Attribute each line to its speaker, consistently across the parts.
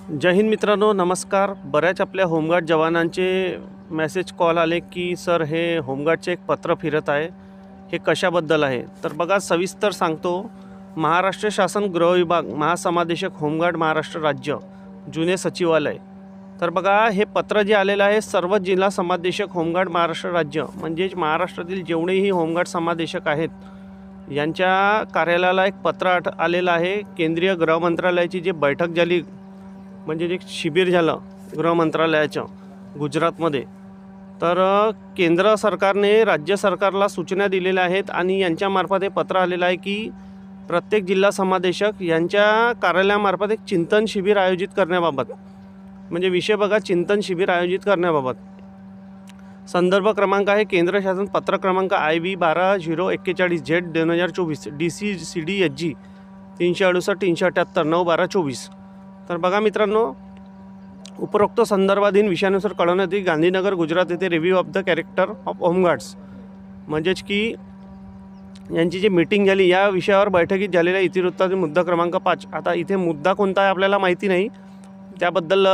Speaker 1: जय हिंद मित्रांनो, नमस्कार। बऱ्याच आपल्या होमगार्ड जवानांचे मेसेज कॉल आले की सर हे होमगार्डचे एक पत्र फिरत आहे, हे कशाबद्दल आहे? तर बघा सविस्तर सांगतो। महाराष्ट्र शासन गृह विभाग महासमादेशक होमगार्ड महाराष्ट्र राज्य जुने सचिवालय। तर बघा हे पत्र जे आलेलं आहे सर्व जिल्हा समादेशक होमगार्ड महाराष्ट्र राज्य म्हणजेच महाराष्ट्रातील जेवढेही होमगार्ड समादेशक आहेत यांच्या कार्यालयाला एक पत्र आलेलं आहे। केंद्रीय गृह मंत्रालयाची जी बैठक झाली म्हणजे जे शिबिर झालं गृह मंत्रालयाचं गुजरातमध्ये, तर केंद्र सरकारने राज्य सरकारला सूचना दिलेल्या आहेत आणि यांच्यामार्फत हे पत्र आलेलं आहे की प्रत्येक जिल्हा समादेशक यांच्या कार्यालयामार्फत एक चिंतन शिबिर आयोजित करण्याबाबत, म्हणजे विषय बघा चिंतन शिबिर आयोजित करण्याबाबत। संदर्भ क्रमांक आहे केंद्र शासन पत्र क्रमांक IB 12041Z 2024 DCCDHG 368-378-9-12-24। तर बघा मित्रांनो, उपरोक्त संदर्भाधीन विषयानुसार कळवण्यात येईल गांधीनगर गुजरात येथे review of the character of home guards म्हणजेच की यांची जी मीटिंग झाली या विषयावर बैठकीत झालेल्या इतिवृत्तातील मुद्दा क्रमांक 5। आता इथे मुद्दा कोणता आहे आपल्याला माहिती नाही, त्याबद्दल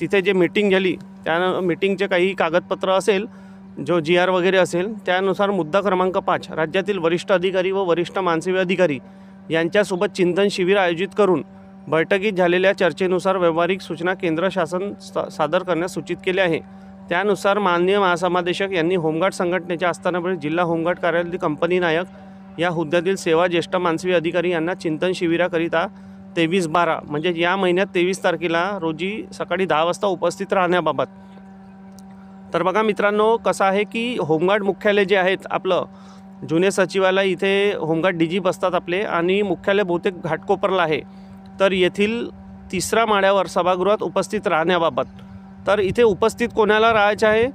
Speaker 1: तिथे जे मीटिंग झाली त्या मीटिंगचे काही कागदपत्र असेल, जो GR वगैरे असेल त्यानुसार मुद्दा क्रमांक 5 राज्यातील वरिष्ठ अधिकारी व वरिष्ठ मानसेवी अधिकारी यांच्यासोबत चिंतन शिबिर आयोजित करून बैठकीत झालेल्या चर्चेनुसार व्यावहारिक सूचना केंद्र शासन सादर करण्यास सूचित केले आहे। त्यानुसार माननीय महासमादेशक यांनी होमगार्ड संघटनेच्या आस्थानापुढे जिल्हा होमगार्ड कार्यालयातील कंपनी नायक या हुद्द्यातील सेवा ज्येष्ठ मानसेवी अधिकारी यांना चिंतन शिबिराकरिता 23/12 म्हणजे या महिन्यात 23 तारखेला रोजी सकाळी 10 वाजता उपस्थित राहण्याबाबत। तर बघा मित्रांनो, कसं आहे की होमगार्ड मुख्यालय जे आहेत आपलं जुने सचिवालय, इथे होमगार्ड DG बसतात आपले आणि मुख्यालय बहुतेक घाटकोपरला आहे। तर येथील 3ऱ्या माळ्यावर सभागृहात उपस्थित राहण्याबाबत, तर इथे उपस्थित कोणाला राहायचे आहे?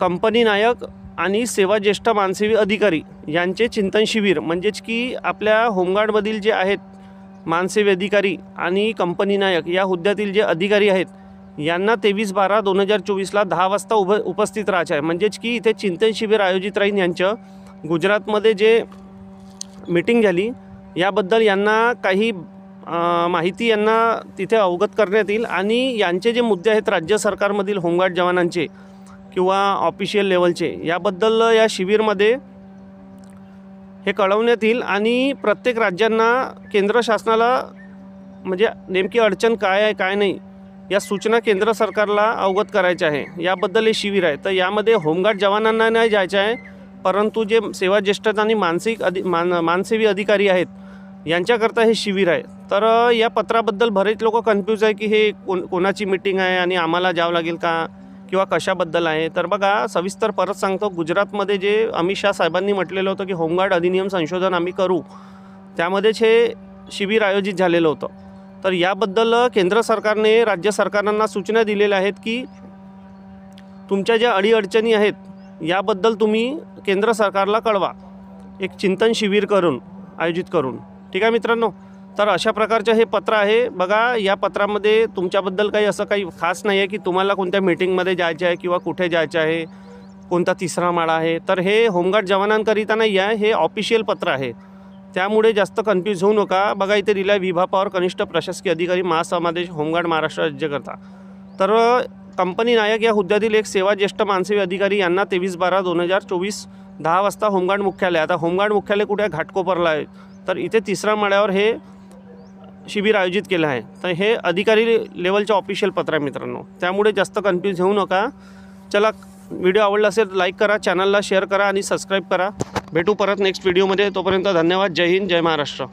Speaker 1: कंपनी नायक आणि सेवा ज्येष्ठ मानसेवी अधिकारी यांचे चिंतन शिबिर, म्हणजेच की आपल्या होमगार्डमधील जे आहेत मानसेवी अधिकारी आणि कंपनी नायक या हुद्द्यातील जे अधिकारी आहेत यांना 23/12/2024ला 10 वाजता उपस्थित राहायचे आहे। म्हणजेच की इथे चिंतन शिबिर आयोजित राहील यांचं। गुजरातमध्ये जे मीटिंग झाली याबद्दल यांना काही माहिती यांना तिथे अवगत करण्यात येईल आणि यांचे जे मुद्दे आहेत राज्य सरकारमधील होमगार्ड जवानांचे किंवा ऑफिशियल लेवलचे याबद्दल या शिबिरमध्ये हे कळवण्यात येईल आणि प्रत्येक राज्यांना केंद्र शासनाला म्हणजे नेमकी अडचण काय आहे काय नाही या सूचना केंद्र सरकारला अवगत करायच्या आहे, याबद्दल हे शिबिर आहे। तर यामध्ये होमगार्ड जवानांना नाही जायचे आहे, परंतु जे सेवा ज्येष्ठ आणि मानसेवी अधिकारी आहेत यांच्याकरता हे शिबिर आहे। तर या पत्राबद्दल बरेच लोक कन्फ्यूज आहे की हे कोणाची मीटिंग आहे आणि आम्हाला जावं लागेल का किंवा कशाबद्दल आहे। तर बघा सविस्तर परत सांगतो, गुजरातमध्ये जे अमित शाह साहेबांनी म्हटलेलं होतं की होमगार्ड अधिनियम संशोधन आम्ही करू, त्यामध्येच हे शिबिर आयोजित झालेलं होतं। तर याबद्दल केंद्र सरकारने राज्य सरकारांना सूचना दिलेल्या आहेत की तुमच्या ज्या अडीअडचणी आहेत याबद्दल तुम्ही केंद्र सरकारला कळवा, एक चिंतन शिबिर आयोजित करून। ठीक आहे मित्रांनो, तर अशा प्रकारचं हे पत्र आहे। बघा या पत्रामध्ये तुमच्याबद्दल काही असं काही खास नाही आहे की तुम्हाला कोणत्या मीटिंगमध्ये जायचं आहे किंवा कुठे जायचं आहे, कोणता 3रा माळा आहे। तर हे होमगार्ड जवानांकरिता नाही आहे, हे ऑफिशियल पत्र आहे, त्यामुळे जास्त कन्फ्यूज होऊ नका। बघा इथे दिला विभा पवार कनिष्ठ प्रशासकीय अधिकारी महासमादेश होमगार्ड महाराष्ट्र राज्यकर्ता। तर कंपनी नायक या हुद्द्यातील एक सेवा ज्येष्ठ मानसेवी अधिकारी यांना 23/12/2024 10 वाजता होमगार्ड मुख्यालय, आता होमगार्ड मुख्यालय कुठे आहे? घाटकोपरला आहे। तर इथे 3ऱ्या माळ्यावर हे शिबिर आयोजित केलं आहे। तर हे अधिकारी लेवलचे ऑफिशियल पत्र आहे मित्रांनो, त्यामुळे जास्त कन्फ्यूज होऊ नका। चला, व्हिडिओ आवडला असेल लाईक करा, चॅनलला शेअर करा आणि सबस्क्राईब करा। भेटू परत नेक्स्ट व्हिडिओमध्ये, तोपर्यंत धन्यवाद। जय हिंद, जय महाराष्ट्र।